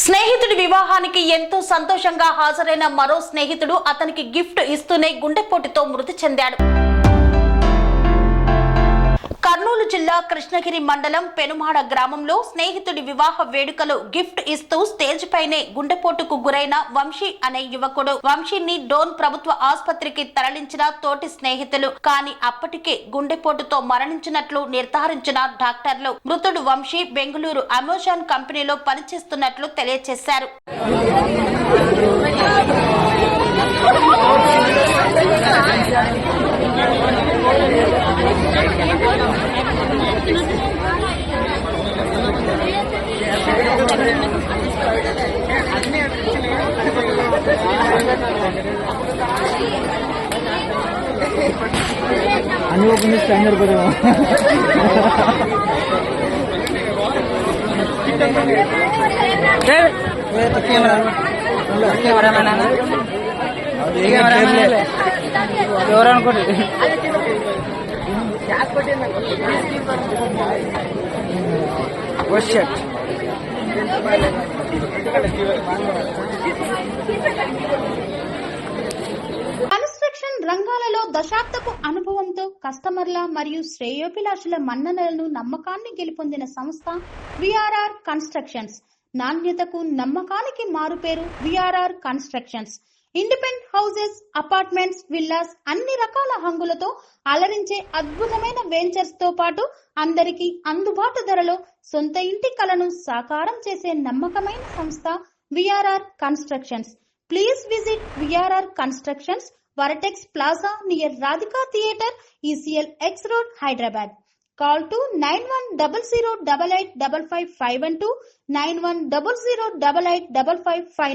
స్నేహితుడి వివాహానికి ఎంతో సంతోషంగా హాజరైన మరో స్నేహితుడు అతనికి గిఫ్ట్ ఇస్తూనే గుండెపోటుతో మృతి చెందాడు. కర్నూలు జిల్లా కృష్ణగిరి మండలం పెనుమాడ గ్రామంలో స్నేహితుడి వివాహ వేడుకలో గిఫ్ట్ ఇస్తూ స్టేజ్ పైనే గుండెపోటుకు గురైన వంశీ అనే యువకుడు. వంశీని డోన్ ప్రభుత్వ ఆసుపత్రికి తరలించిన తోటి స్నేహితులు, కానీ అప్పటికే గుండెపోటుతో మరణించినట్లు నిర్ధారించిన డాక్టర్లు మృతుడు వంశీ బెంగళూరు అమెజాన్ కంపెనీలో పనిచేస్తున్నట్లు తెలియజేశారు. అని ఒక మినిట్ టైం సరిపోదేమో. ఎవరు అనుకోండి కన్స్ట్రక్షన్ రంగాలలో దశాబ్దపు అనుభవంతో కస్టమర్ల మరియు శ్రేయోభిలాషుల మన్ననలను నమ్మకాన్ని గెలుపొందిన సంస్థ విఆర్ఆర్ కన్స్ట్రక్షన్స్. నాణ్యతకు నమ్మకానికి మారుపేరు VRR constructions. Independent houses, apartments, villas అన్ని రకాల హంగులతో అలరించే అద్భుతమైన వెంచర్స్ తో పాటు అందరికీ అందుబాటు ధరలో సొంత ఇంటి కలను సాకారం చేసే నమ్మకమైన సంస్థ VRR constructions. Please visit VRR constructions, Varatex Plaza near Radhika Theatre, ECL X Road, Hyderabad. Call to 9100885551 91008855.